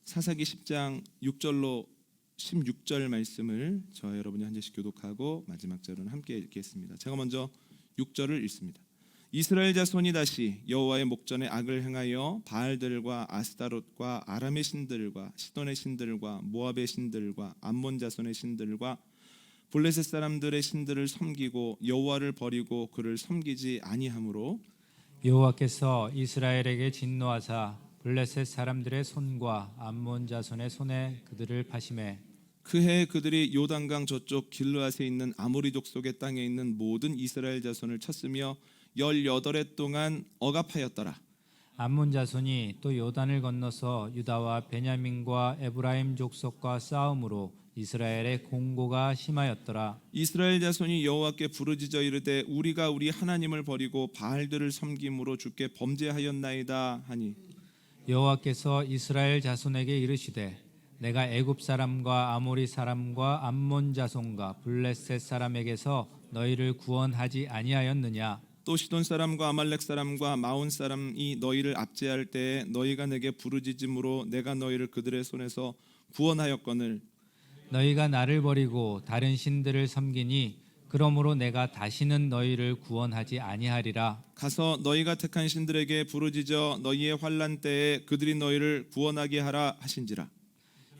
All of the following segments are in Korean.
사사기 10장 6절로 16절 말씀을 저와 여러분이 한 절씩 교독하고 마지막 절은 함께 읽겠습니다. 제가 먼저 6절을 읽습니다. 이스라엘 자손이 다시 여호와의 목전에 악을 행하여 바알들과 아스타롯과 아람의 신들과 시돈의 신들과 모압의 신들과 암몬 자손의 신들과 블레셋 사람들의 신들을 섬기고 여호와를 버리고 그를 섬기지 아니하므로 여호와께서 이스라엘에게 진노하사 블레셋 사람들의 손과 암몬 자손의 손에 그들을 파심해 그해 그들이 요단강 저쪽 길르앗에 있는 아모리 족속의 땅에 있는 모든 이스라엘 자손을 쳤으며 18해 동안 억압하였더라. 암몬 자손이 또 요단을 건너서 유다와 베냐민과 에브라임 족속과 싸움으로 이스라엘의 공고가 심하였더라. 이스라엘 자손이 여호와께 부르짖어 이르되 우리가 우리 하나님을 버리고 바알들을 섬김으로 주께 범죄하였나이다 하니 여호와께서 이스라엘 자손에게 이르시되 내가 애굽 사람과 아모리 사람과 암몬 자손과 블레셋 사람에게서 너희를 구원하지 아니하였느냐. 또 시돈 사람과 아말렉 사람과 마온 사람이 너희를 압제할 때에 너희가 내게 부르짖음으로 내가 너희를 그들의 손에서 구원하였거늘 너희가 나를 버리고 다른 신들을 섬기니 그러므로 내가 다시는 너희를 구원하지 아니하리라. 가서 너희가 택한 신들에게 부르짖어 너희의 환난 때에 그들이 너희를 구원하게 하라 하신지라.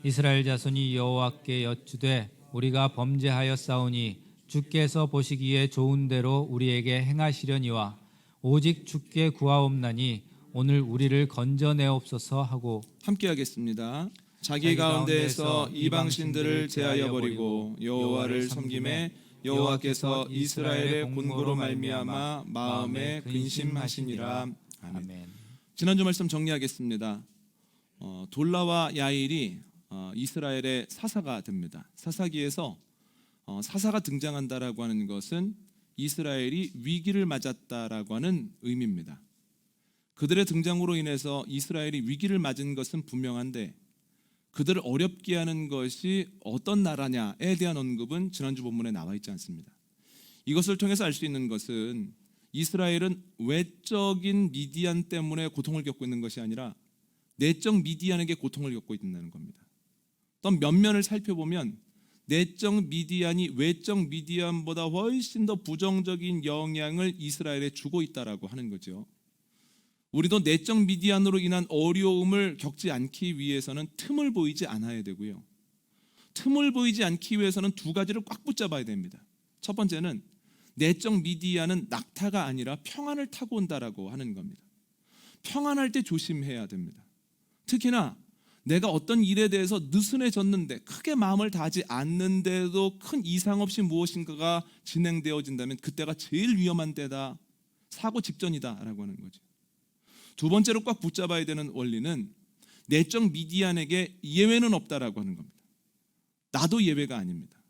이스라엘 자손이 여호와께 여쭈되 우리가 범죄하였사오니 주께서 보시기에 좋은 대로 우리에게 행하시려니와 오직 주께 구하옵나니 오늘 우리를 건져내옵소서 하고 함께 하겠습니다. 자기 가운데에서 이방 신들을 제하여 버리고 여호와를 섬김에 여호와께서 이스라엘의 곤고로 말미암아 마음에 근심하시니라. 아멘. 지난주 말씀 정리하겠습니다. 돌라와 야일이 이스라엘의 사사가 됩니다. 사사기에서 사사가 등장한다라고 하는 것은 이스라엘이 위기를 맞았다라고 하는 의미입니다. 그들의 등장으로 인해서 이스라엘이 위기를 맞은 것은 분명한데 그들을 어렵게 하는 것이 어떤 나라냐에 대한 언급은 지난주 본문에 나와 있지 않습니다. 이것을 통해서 알 수 있는 것은 이스라엘은 외적인 미디안 때문에 고통을 겪고 있는 것이 아니라 내적 미디안에게 고통을 겪고 있다는 겁니다. 또 면면을 살펴보면 내적 미디안이 외적 미디안보다 훨씬 더 부정적인 영향을 이스라엘에 주고 있다라고 하는 거죠. 우리도 내적 미디안으로 인한 어려움을 겪지 않기 위해서는 틈을 보이지 않아야 되고요. 틈을 보이지 않기 위해서는 두 가지를 꽉 붙잡아야 됩니다. 첫 번째는 내적 미디안은 낙타가 아니라 평안을 타고 온다라고 하는 겁니다. 평안할 때 조심해야 됩니다. 특히나 내가 어떤 일에 대해서 느슨해졌는데 크게 마음을 다하지 않는데도 큰 이상 없이 무엇인가가 진행되어진다면 그때가 제일 위험한 때다. 사고 직전이다라고 하는 거죠. 두 번째로 꽉 붙잡아야 되는 원리는 내적 미디안에게 예외는 없다라고 하는 겁니다. 나도 예외가 아닙니다.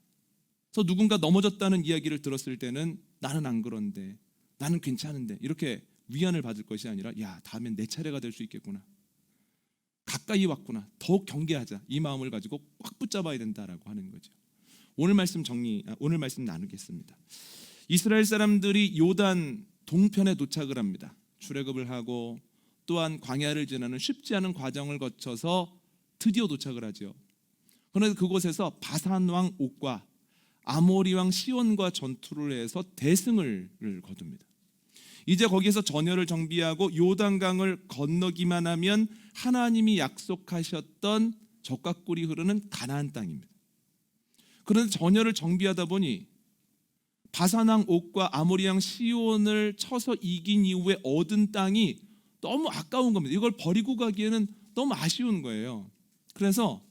그래서 누군가 넘어졌다는 이야기를 들었을 때는 나는 안 그런데 나는 괜찮은데 이렇게 위안을 받을 것이 아니라 야 다음엔 내 차례가 될 수 있겠구나. 가까이 왔구나. 더욱 경계하자. 이 마음을 가지고 꽉 붙잡아야 된다라고 하는 거죠. 오늘 말씀 나누겠습니다. 이스라엘 사람들이 요단 동편에 도착을 합니다. 출애굽을 하고 또한 광야를 지나는 쉽지 않은 과정을 거쳐서 드디어 도착을 하죠. 그런데 그곳에서 바산 왕 옥과 아모리 왕 시온과 전투를 해서 대승을 거둡니다. 이제 거기에서 전열을 정비하고 요단강을 건너기만 하면 하나님이 약속하셨던 젖과 꿀이 흐르는 가나안 땅입니다. 그런데 전열을 정비하다 보니 바산 왕 옥과 아모리 왕 시온을 쳐서 이긴 이후에 얻은 땅이 너무 아까운 겁니다. 이걸 버리고 가기에는 너무 아쉬운 거예요. 그래서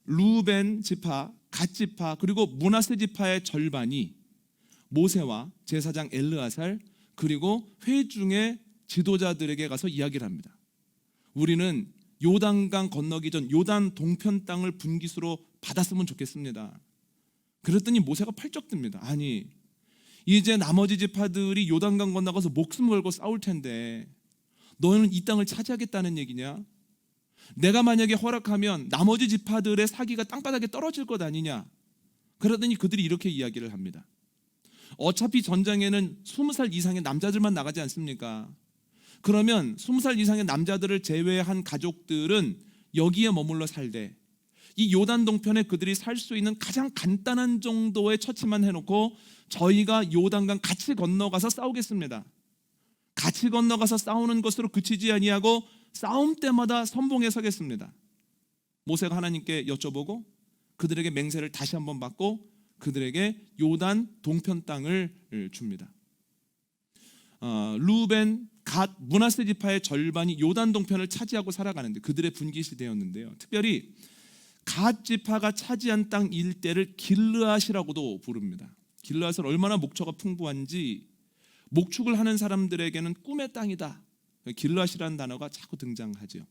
루벤 지파, 갓 지파 그리고 므낫세 지파의 절반이 모세와 제사장 엘르아살 그리고 회중의 지도자들에게 가서 이야기를 합니다. 우리는 요단강 건너기 전 요단 동편 땅을 분깃으로 받았으면 좋겠습니다. 그랬더니 모세가 펄쩍 듭니다. 아니 이제 나머지 지파들이 요단강 건너가서 목숨 걸고 싸울 텐데 너는 이 땅을 차지하겠다는 얘기냐? 내가 만약에 허락하면 나머지 지파들의 사기가 땅바닥에 떨어질 것 아니냐? 그러더니 그들이 이렇게 이야기를 합니다. 어차피 전장에는 20살 이상의 남자들만 나가지 않습니까? 그러면 20살 이상의 남자들을 제외한 가족들은 여기에 머물러 살되 이 요단 동편에 그들이 살 수 있는 가장 간단한 정도의 처치만 해놓고 저희가 요단강 같이 건너가서 싸우겠습니다. 같이 건너가서 싸우는 것으로 그치지 아니하고 싸움 때마다 선봉에 서겠습니다. 모세가 하나님께 여쭤보고 그들에게 맹세를 다시 한번 받고 그들에게 요단 동편 땅을 줍니다. 루벤, 갓, 므낫세 지파의 절반이 요단 동편을 차지하고 살아가는데 그들의 분기 시대였는데요. 특별히 갓 지파가 차지한 땅 일대를 길르앗이라고도 부릅니다. 길르앗은 얼마나 목초가 풍부한지 목축을 하는 사람들에게는 꿈의 땅이다. 길르앗이라는 단어가 자꾸 등장하죠.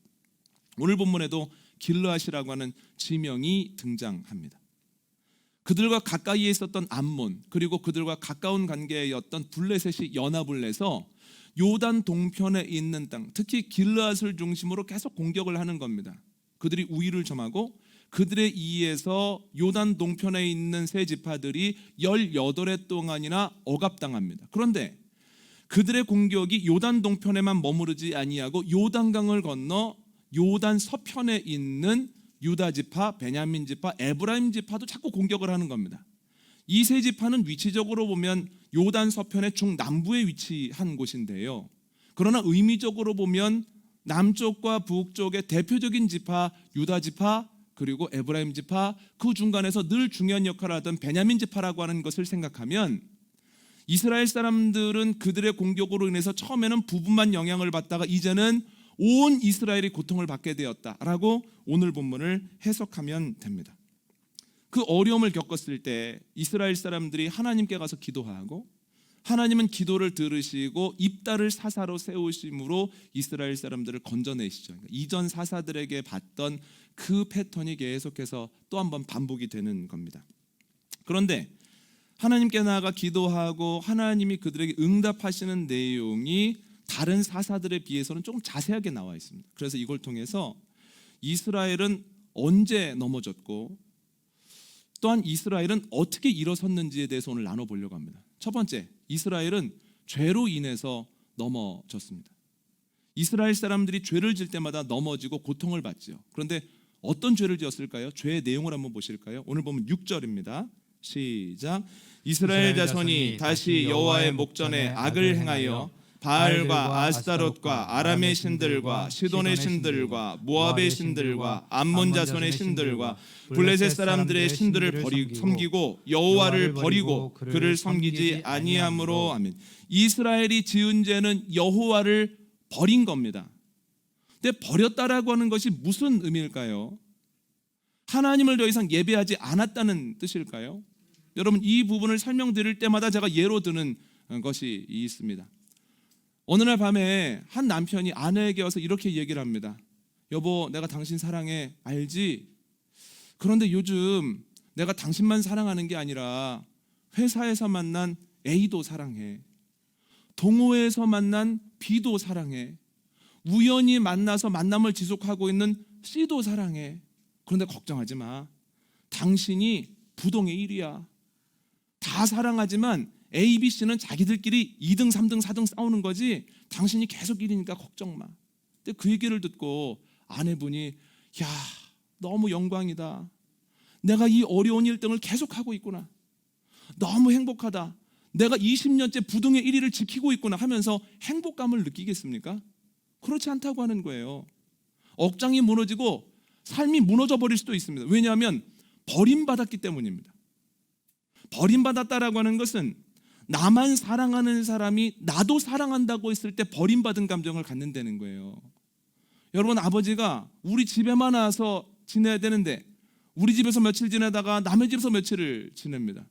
오늘 본문에도 길르앗이라고 하는 지명이 등장합니다. 그들과 가까이에 있었던 암몬 그리고 그들과 가까운 관계였던 블레셋이 연합을 해서 요단 동편에 있는 땅, 특히 길르앗을 중심으로 계속 공격을 하는 겁니다. 그들이 우위를 점하고 그들의 이에서 요단 동편에 있는 세 지파들이 18해 동안이나 억압당합니다. 그런데 그들의 공격이 요단 동편에만 머무르지 아니하고 요단강을 건너 요단 서편에 있는 유다 지파, 베냐민 지파, 에브라임 지파도 자꾸 공격을 하는 겁니다. 이 세 지파는 위치적으로 보면 요단 서편의 중남부에 위치한 곳인데요. 그러나 의미적으로 보면 남쪽과 북쪽의 대표적인 지파 유다 지파 그리고 에브라임 지파, 그 중간에서 늘 중요한 역할을 하던 베냐민 지파라고 하는 것을 생각하면 이스라엘 사람들은 그들의 공격으로 인해서 처음에는 부분만 영향을 받다가 이제는 온 이스라엘이 고통을 받게 되었다라고 오늘 본문을 해석하면 됩니다. 그 어려움을 겪었을 때 이스라엘 사람들이 하나님께 가서 기도하고 하나님은 기도를 들으시고 입다를 사사로 세우심으로 이스라엘 사람들을 건져내시죠. 그러니까 이전 사사들에게 봤던 그 패턴이 계속해서 또 한 번 반복이 되는 겁니다. 그런데 하나님께 나아가 기도하고 하나님이 그들에게 응답하시는 내용이 다른 사사들에 비해서는 조금 자세하게 나와 있습니다. 그래서 이걸 통해서 이스라엘은 언제 넘어졌고 또한 이스라엘은 어떻게 일어섰는지에 대해서 오늘 나눠보려고 합니다. 첫 번째, 이스라엘은 죄로 인해서 넘어졌습니다. 이스라엘 사람들이 죄를 질 때마다 넘어지고 고통을 받죠. 그런데 어떤 죄를 지었을까요? 죄의 내용을 한번 보실까요? 오늘 보면 6절입니다. 시작. 이스라엘 자손이 다시 여호와의 목전에 악을 행하여 바알과 아스타롯과 아람의 신들과 시돈의 신들과 모압의 신들과 암몬 자손의 신들과 블레셋 사람들의 신들을 섬기고 여호와를 버리고 그를 섬기지 아니함으로. 아멘. 이스라엘이 지은 죄는 여호와를 버린 겁니다. 근데 버렸다라고 하는 것이 무슨 의미일까요? 하나님을 더 이상 예배하지 않았다는 뜻일까요? 여러분, 이 부분을 설명드릴 때마다 제가 예로 드는 것이 있습니다. 어느 날 밤에 한 남편이 아내에게 와서 이렇게 얘기를 합니다. 여보, 내가 당신 사랑해, 알지? 그런데 요즘 내가 당신만 사랑하는 게 아니라 회사에서 만난 A도 사랑해, 동호회에서 만난 B도 사랑해, 우연히 만나서 만남을 지속하고 있는 C도 사랑해. 그런데 걱정하지 마, 당신이 부동의 1위야. 다 사랑하지만 A, B, C는 자기들끼리 2등, 3등, 4등 싸우는 거지 당신이 계속 1위니까 걱정 마. 근데 그 얘기를 듣고 아내분이 야, 너무 영광이다. 내가 이 어려운 1등을 계속하고 있구나. 너무 행복하다. 내가 20년째 부동의 1위를 지키고 있구나 하면서 행복감을 느끼겠습니까? 그렇지 않다고 하는 거예요. 억장이 무너지고 삶이 무너져 버릴 수도 있습니다. 왜냐하면 버림받았기 때문입니다. 버림받았다라고 하는 것은 나만 사랑하는 사람이 나도 사랑한다고 했을 때 버림받은 감정을 갖는다는 거예요. 여러분, 아버지가 우리 집에만 와서 지내야 되는데 우리 집에서 며칠 지내다가 남의 집에서 며칠을 지냅니다.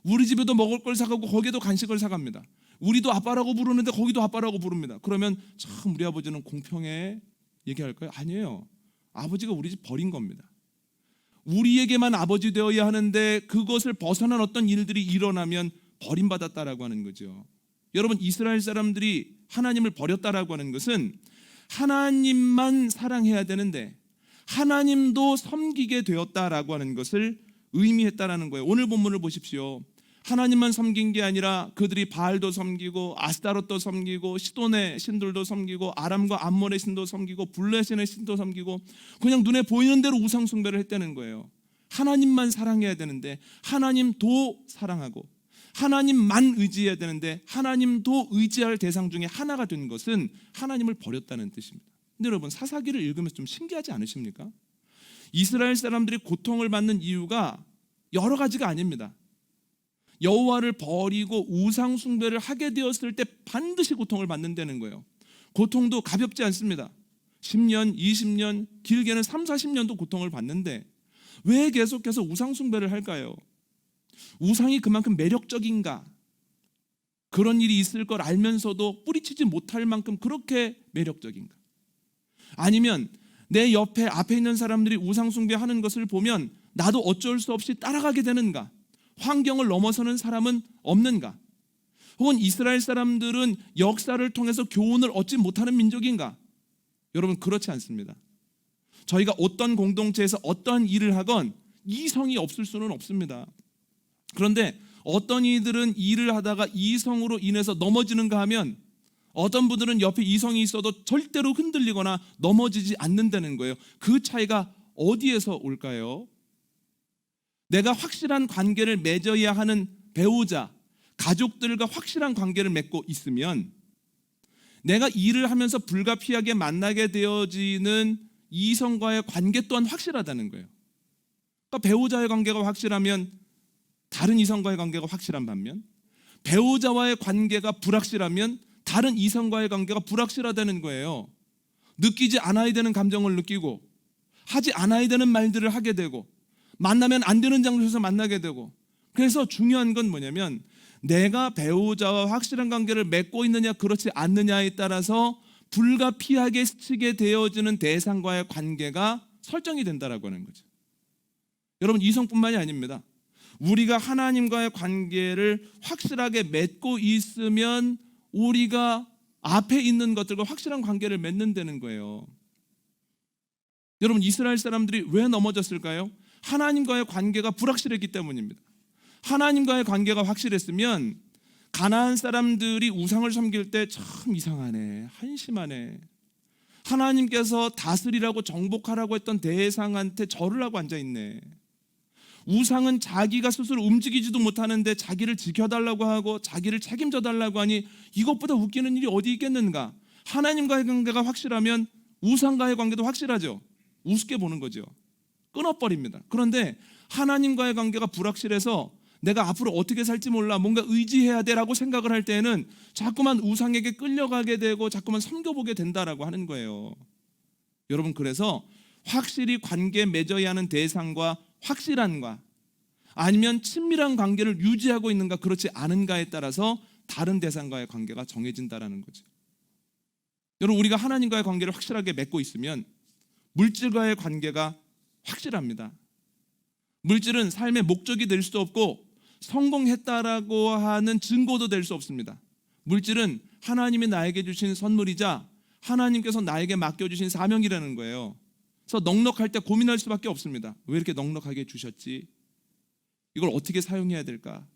우리 집에도 먹을 걸 사가고 거기에도 간식을 사갑니다. 우리도 아빠라고 부르는데 거기도 아빠라고 부릅니다. 그러면 참 우리 아버지는 공평해 얘기할까요? 아니에요. 아버지가 우리 집 버린 겁니다. 우리에게만 아버지 되어야 하는데 그것을 벗어난 어떤 일들이 일어나면 버림받았다라고 하는 거죠. 여러분, 이스라엘 사람들이 하나님을 버렸다라고 하는 것은 하나님만 사랑해야 되는데 하나님도 섬기게 되었다라고 하는 것을 의미했다라는 거예요. 오늘 본문을 보십시오. 하나님만 섬긴 게 아니라 그들이 바알도 섬기고 아스타롯도 섬기고 시돈의 신들도 섬기고 아람과 암몬의 신도 섬기고 블레셋의 신도 섬기고 그냥 눈에 보이는 대로 우상 숭배를 했다는 거예요. 하나님만 사랑해야 되는데 하나님도 사랑하고 하나님만 의지해야 되는데 하나님도 의지할 대상 중에 하나가 된 것은 하나님을 버렸다는 뜻입니다. 근데 여러분, 사사기를 읽으면서 좀 신기하지 않으십니까? 이스라엘 사람들이 고통을 받는 이유가 여러 가지가 아닙니다. 여호와를 버리고 우상 숭배를 하게 되었을 때 반드시 고통을 받는다는 거예요. 고통도 가볍지 않습니다. 10년, 20년, 길게는 3, 40년도 고통을 받는데 왜 계속해서 우상 숭배를 할까요? 우상이 그만큼 매력적인가? 그런 일이 있을 걸 알면서도 뿌리치지 못할 만큼 그렇게 매력적인가? 아니면 내 앞에 있는 사람들이 우상 숭배하는 것을 보면 나도 어쩔 수 없이 따라가게 되는가? 환경을 넘어서는 사람은 없는가? 혹은 이스라엘 사람들은 역사를 통해서 교훈을 얻지 못하는 민족인가? 여러분, 그렇지 않습니다. 저희가 어떤 공동체에서 어떤 일을 하건 이성이 없을 수는 없습니다. 그런데 어떤 이들은 일을 하다가 이성으로 인해서 넘어지는가 하면 어떤 분들은 옆에 이성이 있어도 절대로 흔들리거나 넘어지지 않는다는 거예요. 그 차이가 어디에서 올까요? 내가 확실한 관계를 맺어야 하는 배우자, 가족들과 확실한 관계를 맺고 있으면 내가 일을 하면서 불가피하게 만나게 되어지는 이성과의 관계 또한 확실하다는 거예요. 그러니까 배우자의 관계가 확실하면 다른 이성과의 관계가 확실한 반면 배우자와의 관계가 불확실하면 다른 이성과의 관계가 불확실하다는 거예요. 느끼지 않아야 되는 감정을 느끼고 하지 않아야 되는 말들을 하게 되고 만나면 안 되는 장소에서 만나게 되고, 그래서 중요한 건 뭐냐면 내가 배우자와 확실한 관계를 맺고 있느냐 그렇지 않느냐에 따라서 불가피하게 스치게 되어지는 대상과의 관계가 설정이 된다라고 하는 거죠. 여러분, 이성뿐만이 아닙니다. 우리가 하나님과의 관계를 확실하게 맺고 있으면 우리가 앞에 있는 것들과 확실한 관계를 맺는다는 거예요. 여러분, 이스라엘 사람들이 왜 넘어졌을까요? 하나님과의 관계가 불확실했기 때문입니다. 하나님과의 관계가 확실했으면 가나안 사람들이 우상을 섬길 때 참 이상하네, 한심하네, 하나님께서 다스리라고 정복하라고 했던 대상한테 절을 하고 앉아있네, 우상은 자기가 스스로 움직이지도 못하는데 자기를 지켜달라고 하고 자기를 책임져달라고 하니 이것보다 웃기는 일이 어디 있겠는가? 하나님과의 관계가 확실하면 우상과의 관계도 확실하죠. 우습게 보는 거죠. 끊어버립니다. 그런데 하나님과의 관계가 불확실해서 내가 앞으로 어떻게 살지 몰라, 뭔가 의지해야 돼라고 생각을 할 때에는 자꾸만 우상에게 끌려가게 되고 자꾸만 섬겨보게 된다라고 하는 거예요. 여러분, 그래서 확실히 관계 맺어야 하는 대상과 확실한가 아니면 친밀한 관계를 유지하고 있는가 그렇지 않은가에 따라서 다른 대상과의 관계가 정해진다라는 거죠. 여러분, 우리가 하나님과의 관계를 확실하게 맺고 있으면 물질과의 관계가 확실합니다. 물질은 삶의 목적이 될 수도 없고 성공했다라고 하는 증거도 될 수 없습니다. 물질은 하나님이 나에게 주신 선물이자 하나님께서 나에게 맡겨주신 사명이라는 거예요. 그래서 넉넉할 때 고민할 수밖에 없습니다. 왜 이렇게 넉넉하게 주셨지? 이걸 어떻게 사용해야 될까?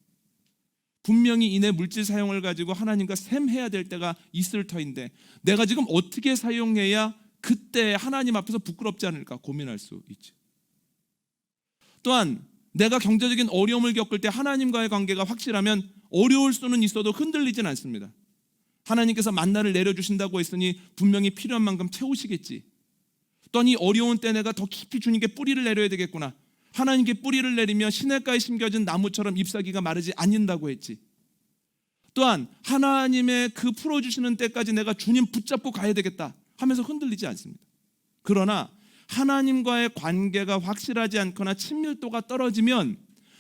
분명히 이내 물질 사용을 가지고 하나님과 셈해야 될 때가 있을 터인데 내가 지금 어떻게 사용해야 그때 하나님 앞에서 부끄럽지 않을까 고민할 수 있죠. 또한 내가 경제적인 어려움을 겪을 때 하나님과의 관계가 확실하면 어려울 수는 있어도 흔들리진 않습니다. 하나님께서 만나를 내려주신다고 했으니 분명히 필요한 만큼 채우시겠지. 또한 이 어려운 때 내가 더 깊이 주님께 뿌리를 내려야 되겠구나. 하나님께 뿌리를 내리며 시냇가에 심겨진 나무처럼 잎사귀가 마르지 않는다고 했지. 또한 하나님의 그 풀어주시는 때까지 내가 주님 붙잡고 가야 되겠다 하면서 흔들리지 않습니다. 그러나 하나님과의 관계가 확실하지 않거나 친밀도가 떨어지면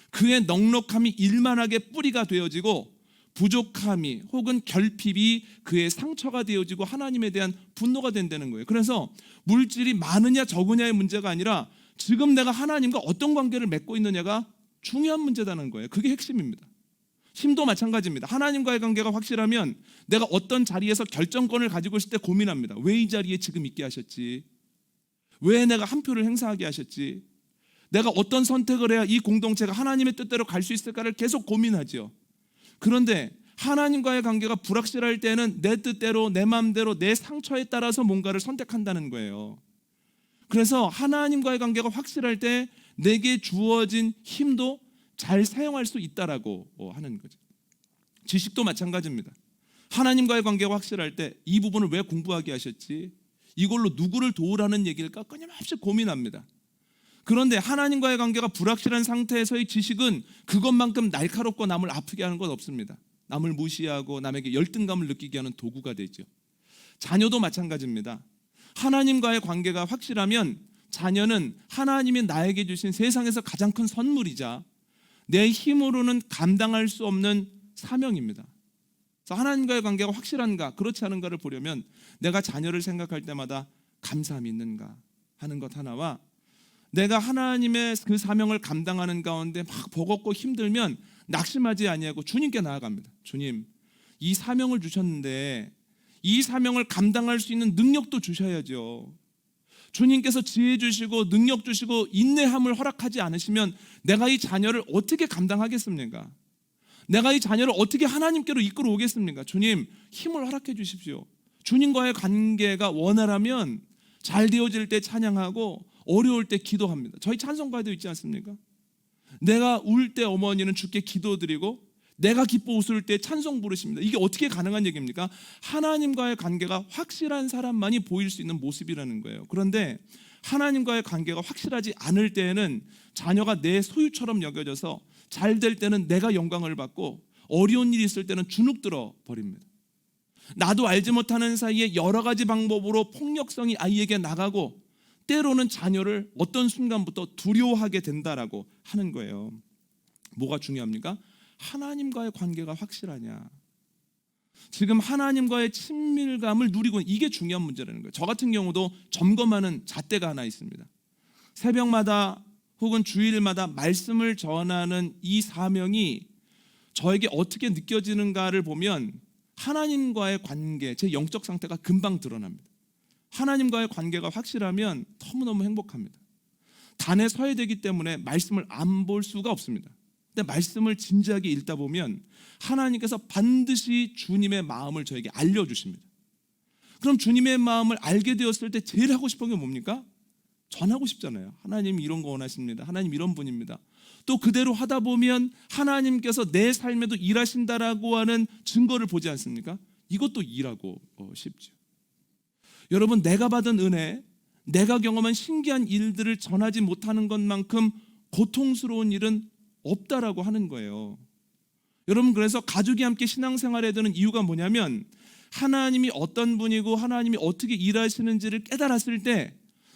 그의 넉넉함이 일만하게 뿌리가 되어지고 부족함이 혹은 결핍이 그의 상처가 되어지고 하나님에 대한 분노가 된다는 거예요. 그래서 물질이 많으냐 적으냐의 문제가 아니라 지금 내가 하나님과 어떤 관계를 맺고 있느냐가 중요한 문제라는 거예요. 그게 핵심입니다. 힘도 마찬가지입니다. 하나님과의 관계가 확실하면 내가 어떤 자리에서 결정권을 가지고 있을 때 고민합니다. 왜 이 자리에 지금 있게 하셨지? 왜 내가 한 표를 행사하게 하셨지? 내가 어떤 선택을 해야 이 공동체가 하나님의 뜻대로 갈 수 있을까를 계속 고민하죠. 그런데 하나님과의 관계가 불확실할 때는 내 뜻대로, 내 마음대로, 내 상처에 따라서 뭔가를 선택한다는 거예요. 그래서 하나님과의 관계가 확실할 때 내게 주어진 힘도 잘 사용할 수 있다라고 하는 거죠. 지식도 마찬가지입니다. 하나님과의 관계가 확실할 때 이 부분을 왜 공부하게 하셨지? 이걸로 누구를 도우라는 얘기일까? 끊임없이 고민합니다. 그런데 하나님과의 관계가 불확실한 상태에서의 지식은 그것만큼 날카롭고 남을 아프게 하는 건 없습니다. 남을 무시하고 남에게 열등감을 느끼게 하는 도구가 되죠. 자녀도 마찬가지입니다. 하나님과의 관계가 확실하면 자녀는 하나님이 나에게 주신 세상에서 가장 큰 선물이자 내 힘으로는 감당할 수 없는 사명입니다. 그래서 하나님과의 관계가 확실한가 그렇지 않은가를 보려면 내가 자녀를 생각할 때마다 감사함이 있는가 하는 것 하나와 내가 하나님의 그 사명을 감당하는 가운데 막 버겁고 힘들면 낙심하지 아니하고 주님께 나아갑니다. 주님, 이 사명을 주셨는데 이 사명을 감당할 수 있는 능력도 주셔야죠. 주님께서 지혜 주시고 능력 주시고 인내함을 허락하지 않으시면 내가 이 자녀를 어떻게 감당하겠습니까? 내가 이 자녀를 어떻게 하나님께로 이끌어 오겠습니까? 주님, 힘을 허락해 주십시오. 주님과의 관계가 원활하면 잘 되어질 때 찬양하고 어려울 때 기도합니다. 저희 찬송가에도 있지 않습니까? 내가 울 때 어머니는 주께 기도드리고 내가 기뻐 웃을 때 찬송 부르십니다. 이게 어떻게 가능한 얘기입니까? 하나님과의 관계가 확실한 사람만이 보일 수 있는 모습이라는 거예요. 그런데 하나님과의 관계가 확실하지 않을 때에는 자녀가 내 소유처럼 여겨져서 잘 될 때는 내가 영광을 받고 어려운 일이 있을 때는 주눅들어 버립니다. 나도 알지 못하는 사이에 여러 가지 방법으로 폭력성이 아이에게 나가고 때로는 자녀를 어떤 순간부터 두려워하게 된다라고 하는 거예요. 뭐가 중요합니까? 하나님과의 관계가 확실하냐? 지금 하나님과의 친밀감을 누리고 이게 중요한 문제라는 거예요. 저 같은 경우도 점검하는 잣대가 하나 있습니다. 새벽마다 혹은 주일마다 말씀을 전하는 이 사명이 저에게 어떻게 느껴지는가를 보면 하나님과의 관계, 제 영적 상태가 금방 드러납니다. 하나님과의 관계가 확실하면 너무너무 행복합니다. 단에 서야 되기 때문에 말씀을 안 볼 수가 없습니다. 근데 말씀을 진지하게 읽다 보면 하나님께서 반드시 주님의 마음을 저에게 알려주십니다. 그럼 주님의 마음을 알게 되었을 때 제일 하고 싶은 게 뭡니까? 전하고 싶잖아요. 하나님 이런 거 원하십니다. 하나님 이런 분입니다. 또 그대로 하다 보면 하나님께서 내 삶에도 일하신다라고 하는 증거를 보지 않습니까? 이것도 일하고 싶죠. 여러분, 내가 받은 은혜, 내가 경험한 신기한 일들을 전하지 못하는 것만큼 고통스러운 일은 없다라고 하는 거예요. 여러분, 그래서 가족이 함께 신앙생활해야 되는 이유가 뭐냐면 하나님이 어떤 분이고 하나님이 어떻게 일하시는지를 깨달았을 때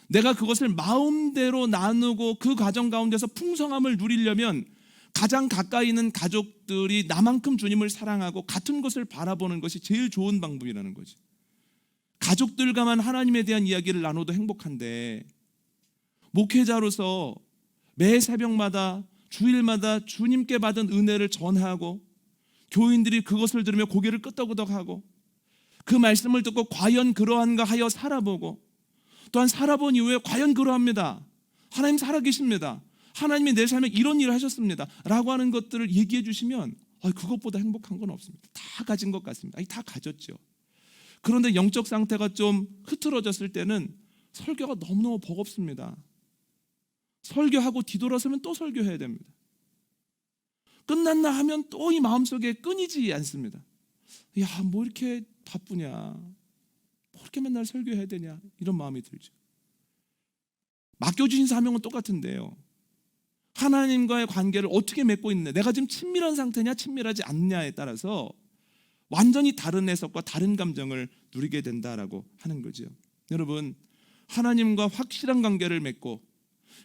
내가 그것을 마음대로 나누고 그 과정 가운데서 풍성함을 누리려면 가장 가까이 있는 가족들이 나만큼 주님을 사랑하고 같은 것을 바라보는 것이 제일 좋은 방법이라는 거지. 가족들과만 하나님에 대한 이야기를 나눠도 행복한데 목회자로서 매 새벽마다 주일마다 주님께 받은 은혜를 전하고 교인들이 그것을 들으며 고개를 끄덕끄덕하고 그 말씀을 듣고 과연 그러한가 하여 살아보고 또한 살아본 이후에 과연 그러합니다. 하나님 살아계십니다. 하나님이 내 삶에 이런 일을 하셨습니다 라고 하는 것들을 얘기해 주시면 그것보다 행복한 건 없습니다. 다 가진 것 같습니다. 다 가졌죠. 그런데 영적 상태가 좀 흐트러졌을 때는 설교가 너무너무 버겁습니다. 설교하고 뒤돌아서면 또 설교해야 됩니다. 끝났나 하면 또 이 마음속에 끊이지 않습니다. 야, 뭐 이렇게 바쁘냐, 뭐 이렇게 맨날 설교해야 되냐, 이런 마음이 들죠. 맡겨주신 사명은 똑같은데요, 하나님과의 관계를 어떻게 맺고 있느냐, 내가 지금 친밀한 상태냐 친밀하지 않느냐에 따라서 완전히 다른 해석과 다른 감정을 누리게 된다라고 하는 거죠. 여러분, 하나님과 확실한 관계를 맺고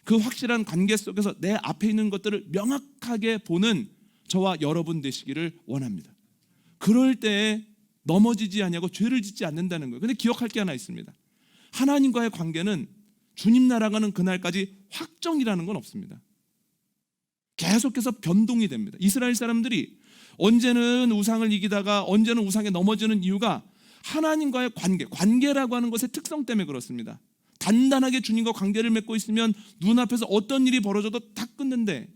그 확실한 관계 속에서 내 앞에 있는 것들을 명확하게 보는 저와 여러분 되시기를 원합니다. 그럴 때 넘어지지 않냐고 죄를 짓지 않는다는 거예요. 근데 기억할 게 하나 있습니다. 하나님과의 관계는 주님 나라가는 그날까지 확정이라는 건 없습니다. 계속해서 변동이 됩니다. 이스라엘 사람들이 언제는 우상을 이기다가 언제는 우상에 넘어지는 이유가 하나님과의 관계라고 하는 것의 특성 때문에 그렇습니다. 단단하게 주님과 관계를 맺고 있으면 눈앞에서 어떤 일이 벌어져도 다 끊는데,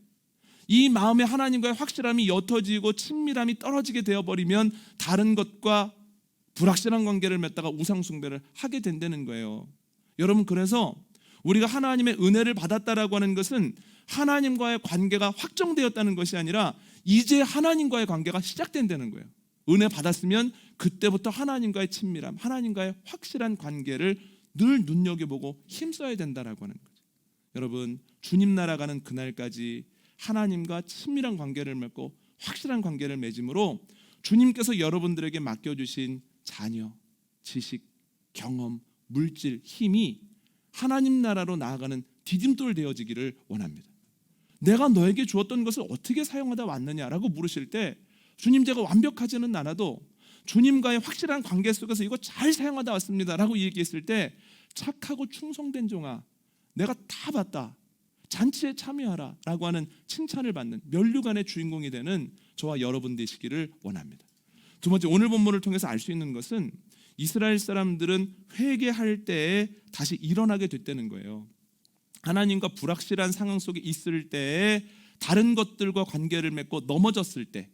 이 마음에 하나님과의 확실함이 옅어지고 친밀함이 떨어지게 되어버리면 다른 것과 불확실한 관계를 맺다가 우상숭배를 하게 된다는 거예요. 여러분, 그래서 우리가 하나님의 은혜를 받았다라고 하는 것은 하나님과의 관계가 확정되었다는 것이 아니라 이제 하나님과의 관계가 시작된다는 거예요. 은혜 받았으면 그때부터 하나님과의 친밀함, 하나님과의 확실한 관계를 늘 눈여겨보고 힘써야 된다라고 하는 거죠. 여러분, 주님 나라가는 그날까지 하나님과 친밀한 관계를 맺고 확실한 관계를 맺음으로 주님께서 여러분들에게 맡겨주신 자녀, 지식, 경험, 물질, 힘이 하나님 나라로 나아가는 디딤돌 되어지기를 원합니다. 내가 너에게 주었던 것을 어떻게 사용하다 왔느냐라고 물으실 때, 주님, 제가 완벽하지는 않아도 주님과의 확실한 관계 속에서 이거 잘 사용하다 왔습니다라고 얘기했을 때, 착하고 충성된 종아, 내가 다 봤다, 잔치에 참여하라 라고 하는 칭찬을 받는 면류관의 주인공이 되는 저와 여러분 되시기를 원합니다. 두 번째, 오늘 본문을 통해서 알 수 있는 것은 이스라엘 사람들은 회개할 때에 다시 일어나게 됐다는 거예요. 하나님과 불확실한 상황 속에 있을 때에 다른 것들과 관계를 맺고 넘어졌을 때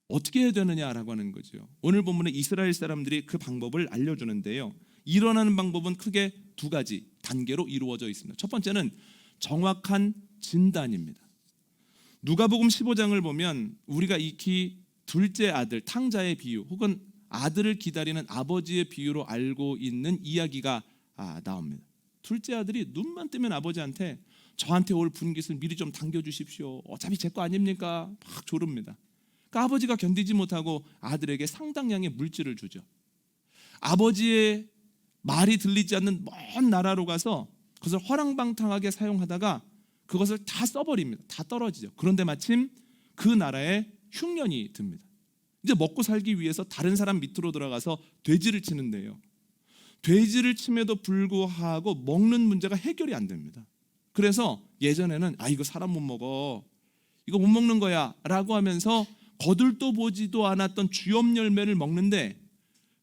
어떻게 해야 되느냐라고 하는 거죠. 오늘 본문에 이스라엘 사람들이 그 방법을 알려주는데요, 일어나는 방법은 크게 두 가지 단계로 이루어져 있습니다. 첫 번째는 정확한 진단입니다. 누가복음 15장을 보면 우리가 익히 둘째 아들 탕자의 비유 혹은 아들을 기다리는 아버지의 비유로 알고 있는 이야기가 나옵니다. 둘째 아들이 눈만 뜨면 아버지한테 저한테 올 분깃을 미리 좀 당겨주십시오, 어차피 제 거 아닙니까? 막 조릅니다. 그러니까 아버지가 견디지 못하고 아들에게 상당량의 물질을 주죠. 아버지의 말이 들리지 않는 먼 나라로 가서 그것을 허랑방탕하게 사용하다가 그것을 다 써버립니다. 다 떨어지죠. 그런데 마침 그 나라에 흉년이 듭니다. 이제 먹고 살기 위해서 다른 사람 밑으로 들어가서 돼지를 치는데요, 돼지를 침에도 불구하고 먹는 문제가 해결이 안 됩니다. 그래서 예전에는 이거 사람 못 먹어, 이거 못 먹는 거야 라고 하면서 거들떠 보지도 않았던 쥐엄 열매를 먹는데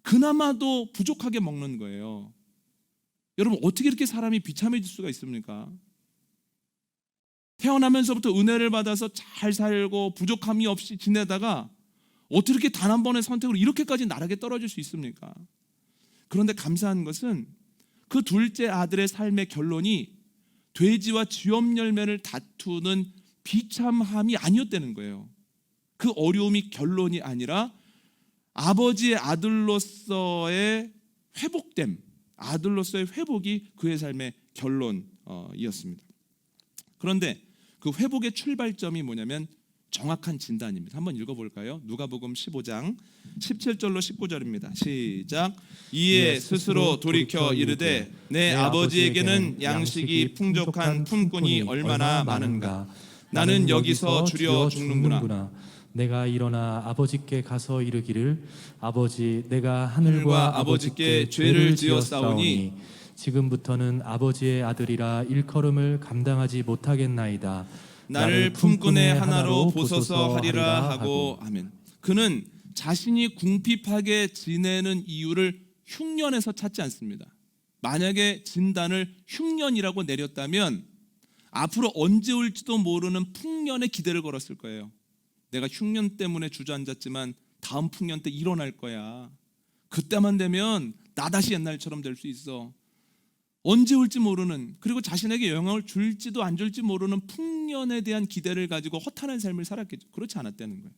그나마도 부족하게 먹는 거예요. 여러분, 어떻게 이렇게 사람이 비참해질 수가 있습니까? 태어나면서부터 은혜를 받아서 잘 살고 부족함이 없이 지내다가 어떻게 이렇게 단 한 번의 선택으로 이렇게까지 나락에 떨어질 수 있습니까? 그런데 감사한 것은 그 둘째 아들의 삶의 결론이 돼지와 쥐엄 열매를 다투는 비참함이 아니었다는 거예요. 그 어려움이 결론이 아니라 아버지의 아들로서의 회복됨, 아들로서의 회복이 그의 삶의 결론이었습니다. 그런데 그 회복의 출발점이 뭐냐면 정확한 진단입니다. 한번 읽어볼까요? 누가복음 15장 17절로 19절입니다. 시작. 이에 스스로 돌이켜 이르되 내 아버지에게는 양식이 풍족한 품꾼이 얼마나 많은가. 나는 여기서 주려 죽는구나. 내가 일어나 아버지께 가서 이르기를 아버지, 내가 하늘과 아버지께 죄를 지었사오니 지금부터는 아버지의 아들이라 일컬음을 감당하지 못하겠나이다. 나를 품꾼의 하나로 보소서 하리라 하고. 아멘. 그는 자신이 궁핍하게 지내는 이유를 흉년에서 찾지 않습니다. 만약에 진단을 흉년이라고 내렸다면 앞으로 언제 올지도 모르는 풍년에 기대를 걸었을 거예요. 내가 흉년 때문에 주저앉았지만 다음 풍년 때 일어날 거야. 그때만 되면 나 다시 옛날처럼 될 수 있어. 언제 올지 모르는, 그리고 자신에게 영향을 줄지도 안 줄지 모르는 풍년에 대한 기대를 가지고 허탄한 삶을 살았겠죠. 그렇지 않았다는 거예요.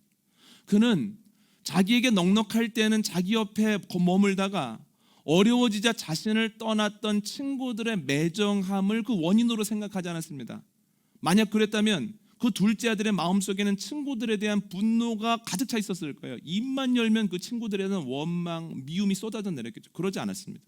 그는 자기에게 넉넉할 때는 자기 옆에 머물다가 어려워지자 자신을 떠났던 친구들의 매정함을 그 원인으로 생각하지 않았습니다. 만약 그랬다면 그 둘째 아들의 마음속에는 친구들에 대한 분노가 가득 차 있었을 거예요. 입만 열면 그 친구들에 대한 원망, 미움이 쏟아져 내렸겠죠. 그러지 않았습니다.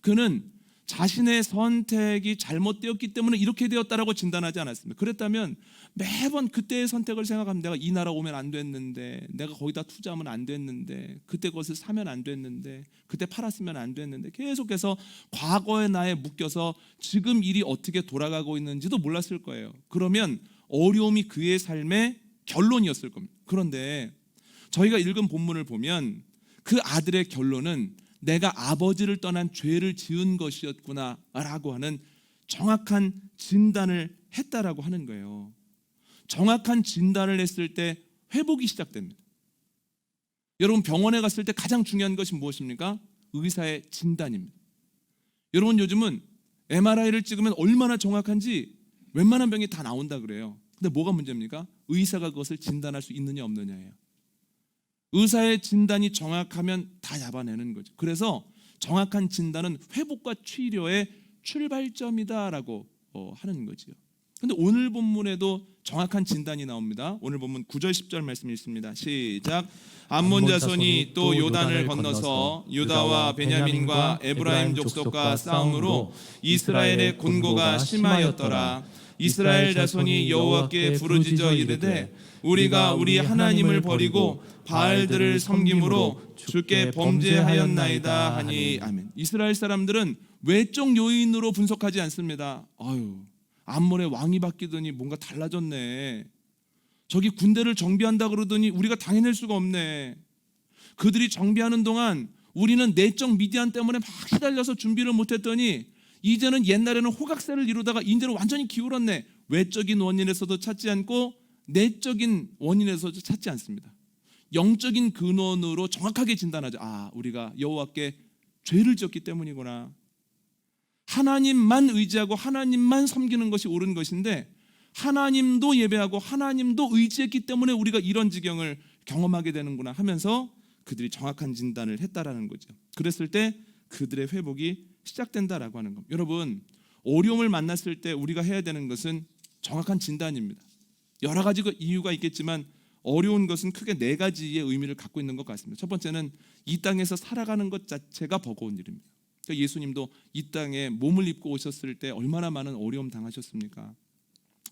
그는 자신의 선택이 잘못되었기 때문에 이렇게 되었다라고 진단하지 않았습니다. 그랬다면 매번 그때의 선택을 생각하면 내가 이 나라 오면 안 됐는데, 내가 거기다 투자하면 안 됐는데, 그때 그것을 사면 안 됐는데, 그때 팔았으면 안 됐는데, 계속해서 과거의 나에 묶여서 지금 일이 어떻게 돌아가고 있는지도 몰랐을 거예요. 그러면 어려움이 그의 삶의 결론이었을 겁니다. 그런데 저희가 읽은 본문을 보면 그 아들의 결론은 내가 아버지를 떠난 죄를 지은 것이었구나라고 하는 정확한 진단을 했다라고 하는 거예요. 정확한 진단을 했을 때 회복이 시작됩니다. 여러분, 병원에 갔을 때 가장 중요한 것이 무엇입니까? 의사의 진단입니다. 여러분, 요즘은 MRI를 찍으면 얼마나 정확한지 웬만한 병이 다 나온다 그래요. 근데 뭐가 문제입니까? 의사가 그것을 진단할 수 있느냐 없느냐예요. 의사의 진단이 정확하면 다 잡아내는 거죠. 그래서 정확한 진단은 회복과 치료의 출발점이다라고 하는 거지요. 근데 오늘 본문에도 정확한 진단이 나옵니다. 오늘 본문 9절 10절 말씀이 있습니다. 시작. 암몬 자손이 또 요단을 건너서 유다와 베냐민과 에브라임 족속과 싸움으로 이스라엘의 곤고가 심하였더라. 이스라엘 자손이 여호와께 부르짖어 이르되 우리가 우리 하나님을 버리고 바알들을 섬김으로 주께 범죄하였나이다 하니. 아멘. 이스라엘 사람들은 외적 요인으로 분석하지 않습니다. 암몬의 왕이 바뀌더니 뭔가 달라졌네. 저기 군대를 정비한다 그러더니 우리가 당해낼 수가 없네. 그들이 정비하는 동안 우리는 내적 미디안 때문에 막 시달려서 준비를 못했더니 이제는 옛날에는 호각세를 이루다가 이제는 완전히 기울었네. 외적인 원인에서도 찾지 않고 내적인 원인에서도 찾지 않습니다. 영적인 근원으로 정확하게 진단하죠. 우리가 여호와께 죄를 지었기 때문이구나. 하나님만 의지하고 하나님만 섬기는 것이 옳은 것인데 하나님도 예배하고 하나님도 의지했기 때문에 우리가 이런 지경을 경험하게 되는구나 하면서 그들이 정확한 진단을 했다라는 거죠. 그랬을 때 그들의 회복이 시작된다라고 하는 겁니다. 여러분, 어려움을 만났을 때 우리가 해야 되는 것은 정확한 진단입니다. 여러 가지 이유가 있겠지만 어려운 것은 크게 4가지의 의미를 갖고 있는 것 같습니다. 첫 번째는 이 땅에서 살아가는 것 자체가 버거운 일입니다. 그러니까 예수님도 이 땅에 몸을 입고 오셨을 때 얼마나 많은 어려움 당하셨습니까?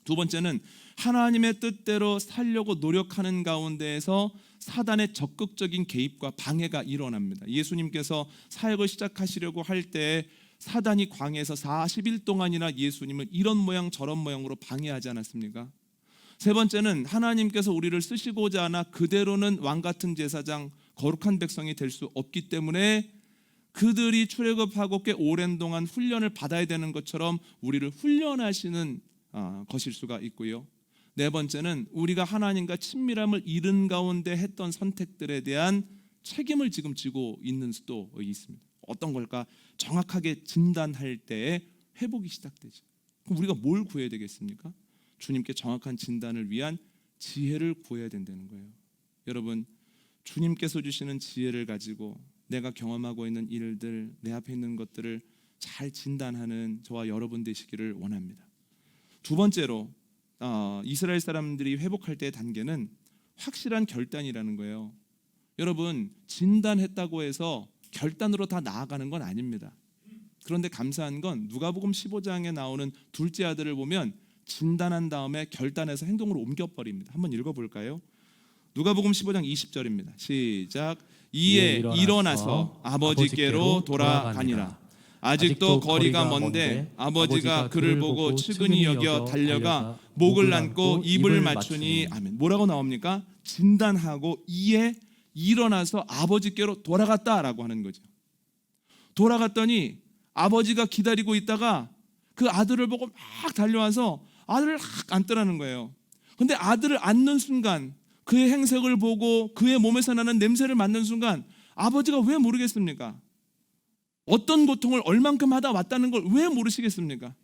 두 번째는 하나님의 뜻대로 살려고 노력하는 가운데에서 사단의 적극적인 개입과 방해가 일어납니다. 예수님께서 사역을 시작하시려고 할 때 사단이 광야에서 40일 동안이나 예수님을 이런 모양 저런 모양으로 방해하지 않았습니까? 세 번째는 하나님께서 우리를 쓰시고자 하나 그대로는 왕같은 제사장 거룩한 백성이 될 수 없기 때문에 그들이 출애굽하고 꽤 오랜 동안 훈련을 받아야 되는 것처럼 우리를 훈련하시는 것일 수가 있고요. 네 번째는 우리가 하나님과 친밀함을 잃은 가운데 했던 선택들에 대한 책임을 지금 지고 있는 수도 있습니다. 어떤 걸까? 정확하게 진단할 때에 회복이 시작되죠. 그럼 우리가 뭘 구해야 되겠습니까? 주님께 정확한 진단을 위한 지혜를 구해야 된다는 거예요. 여러분, 주님께서 주시는 지혜를 가지고 내가 경험하고 있는 일들, 내 앞에 있는 것들을 잘 진단하는 저와 여러분 되시기를 원합니다. 두 번째로 이스라엘 사람들이 회복할 때의 단계는 확실한 결단이라는 거예요. 여러분, 진단했다고 해서 결단으로 다 나아가는 건 아닙니다. 그런데 감사한 건 누가복음 15장에 나오는 둘째 아들을 보면 진단한 다음에 결단해서 행동으로 옮겨버립니다. 한번 읽어볼까요? 누가복음 15장 20절입니다. 시작. 이에 일어나서 아버지께로 돌아가니라. 아직도 거리가 먼데 아버지가 그를 보고 측은히 여겨 달려가 목을 안고 입을 맞추니. 아멘. 뭐라고 나옵니까? 진단하고 이에 일어나서 아버지께로 돌아갔다라고 하는 거죠. 돌아갔더니 아버지가 기다리고 있다가 그 아들을 보고 막 달려와서 아들을 막 안더라는 거예요. 근데 아들을 안는 순간, 그의 행색을 보고 그의 몸에서 나는 냄새를 맡는 순간 아버지가 왜 모르겠습니까? 어떤 고통을 얼만큼 하다 왔다는 걸 왜 모르시겠습니까?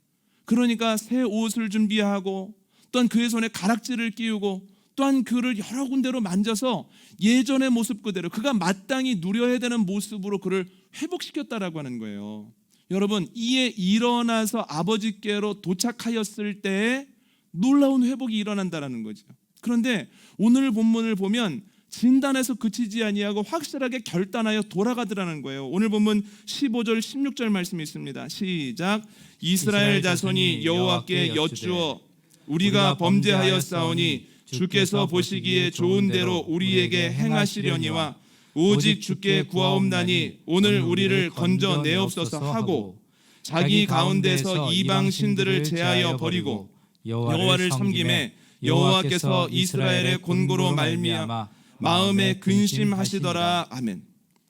그러니까 새 옷을 준비하고 또한 그의 손에 가락지를 끼우고 또한 그를 여러 군데로 만져서 예전의 모습 그대로 그가 마땅히 누려야 되는 모습으로 그를 회복시켰다라고 하는 거예요. 여러분, 이에 일어나서 아버지께로 도착하였을 때에 놀라운 회복이 일어난다라는 거죠. 그런데 오늘 본문을 보면 진단에서 그치지 아니하고 확실하게 결단하여 돌아가더라는 거예요. 오늘 본문 15절 16절 말씀이 있습니다. 시작. 이스라엘 자손이 여호와께 여쭈어 우리가 범죄하였사오니 주께서 보시기에 좋은 대로 우리에게 행하시려니와 오직 주께 구하옵나니 오늘 우리를 건져내옵소서 하고 자기 가운데서 이방 신들을 제하여 버리고 여호와를 섬김에 여호와께서 이스라엘의 곤고로 말미암아 마음에 근심하시더라. 아멘.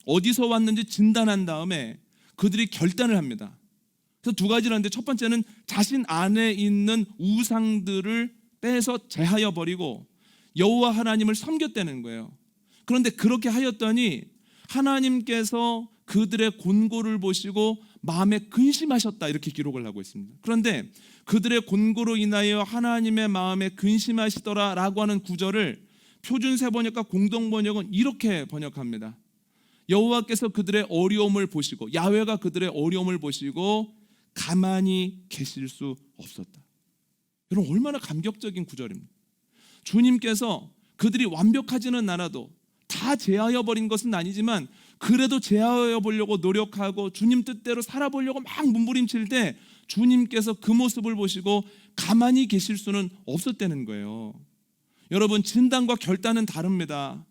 어디서 왔는지 진단한 다음에 그들이 결단을 합니다. 그래서 두 가지를 하는데 첫 번째는 자신 안에 있는 우상들을 빼서 제하여 버리고 여호와 하나님을 섬겼다는 거예요. 그런데 그렇게 하였더니 하나님께서 그들의 곤고를 보시고 마음에 근심하셨다 이렇게 기록을 하고 있습니다. 그런데 그들의 곤고로 인하여 하나님의 마음에 근심하시더라 라고 하는 구절을 표준세번역과 공동번역은 이렇게 번역합니다. 여호와께서 그들의 어려움을 보시고, 야훼가 그들의 어려움을 보시고 가만히 계실 수 없었다. 여러분, 얼마나 감격적인 구절입니다. 주님께서 그들이 완벽하지는 않아도 다 제하여 버린 것은 아니지만 그래도 제하여 보려고 노력하고 주님 뜻대로 살아보려고 막 몸부림칠 때 주님께서 그 모습을 보시고 가만히 계실 수는 없었다는 거예요. 여러분, 진단과 결단은 다릅니다.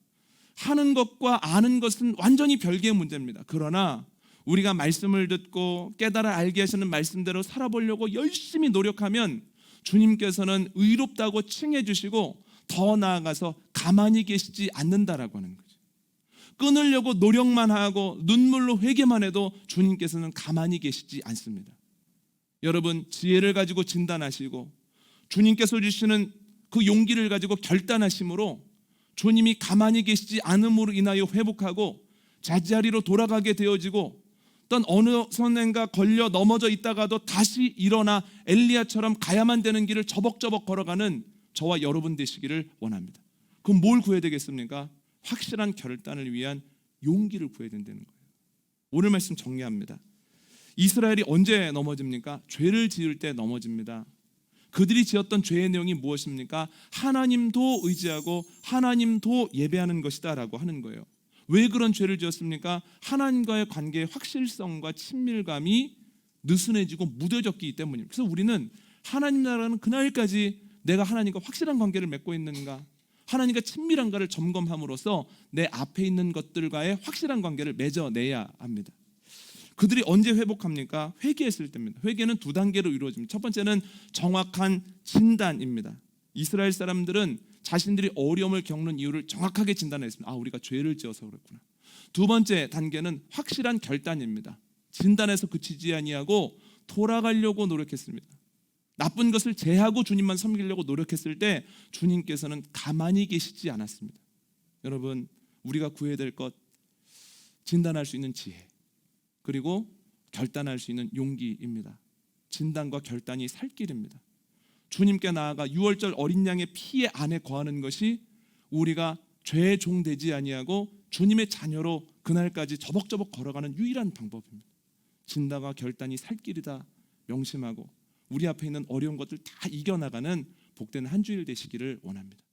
하는 것과 아는 것은 완전히 별개의 문제입니다. 그러나 우리가 말씀을 듣고 깨달아 알게 하시는 말씀대로 살아보려고 열심히 노력하면 주님께서는 의롭다고 칭해 주시고 더 나아가서 가만히 계시지 않는다라고 하는 거죠. 끊으려고 노력만 하고 눈물로 회개만 해도 주님께서는 가만히 계시지 않습니다. 여러분, 지혜를 가지고 진단하시고 주님께서 주시는 그 용기를 가지고 결단하심으로 주님이 가만히 계시지 않음으로 인하여 회복하고 제자리로 돌아가게 되어지고 어떤 어느 선행가 걸려 넘어져 있다가도 다시 일어나 엘리야처럼 가야만 되는 길을 저벅저벅 걸어가는 저와 여러분 되시기를 원합니다. 그럼 뭘 구해야 되겠습니까? 확실한 결단을 위한 용기를 구해야 된다는 거예요. 오늘 말씀 정리합니다. 이스라엘이 언제 넘어집니까? 죄를 지을 때 넘어집니다. 그들이 지었던 죄의 내용이 무엇입니까? 하나님도 의지하고 하나님도 예배하는 것이다 라고 하는 거예요. 왜 그런 죄를 지었습니까? 하나님과의 관계의 확실성과 친밀감이 느슨해지고 무뎌졌기 때문입니다. 그래서 우리는 하나님 나라는 그날까지 내가 하나님과 확실한 관계를 맺고 있는가, 하나님과 친밀한가를 점검함으로써 내 앞에 있는 것들과의 확실한 관계를 맺어내야 합니다. 그들이 언제 회복합니까? 회개했을 때입니다. 회개는 두 단계로 이루어집니다. 첫 번째는 정확한 진단입니다. 이스라엘 사람들은 자신들이 어려움을 겪는 이유를 정확하게 진단했습니다. 우리가 죄를 지어서 그랬구나. 두 번째 단계는 확실한 결단입니다. 진단에서 그치지 아니하고 돌아가려고 노력했습니다. 나쁜 것을 제하고 주님만 섬기려고 노력했을 때 주님께서는 가만히 계시지 않았습니다. 여러분, 우리가 구해야 될 것, 진단할 수 있는 지혜, 그리고 결단할 수 있는 용기입니다. 진단과 결단이 살 길입니다. 주님께 나아가 유월절 어린 양의 피 안에 거하는 것이 우리가 죄의 종 되지 아니하고 주님의 자녀로 그날까지 저벅저벅 걸어가는 유일한 방법입니다. 진단과 결단이 살 길이다 명심하고 우리 앞에 있는 어려운 것들 다 이겨나가는 복된 한 주일 되시기를 원합니다.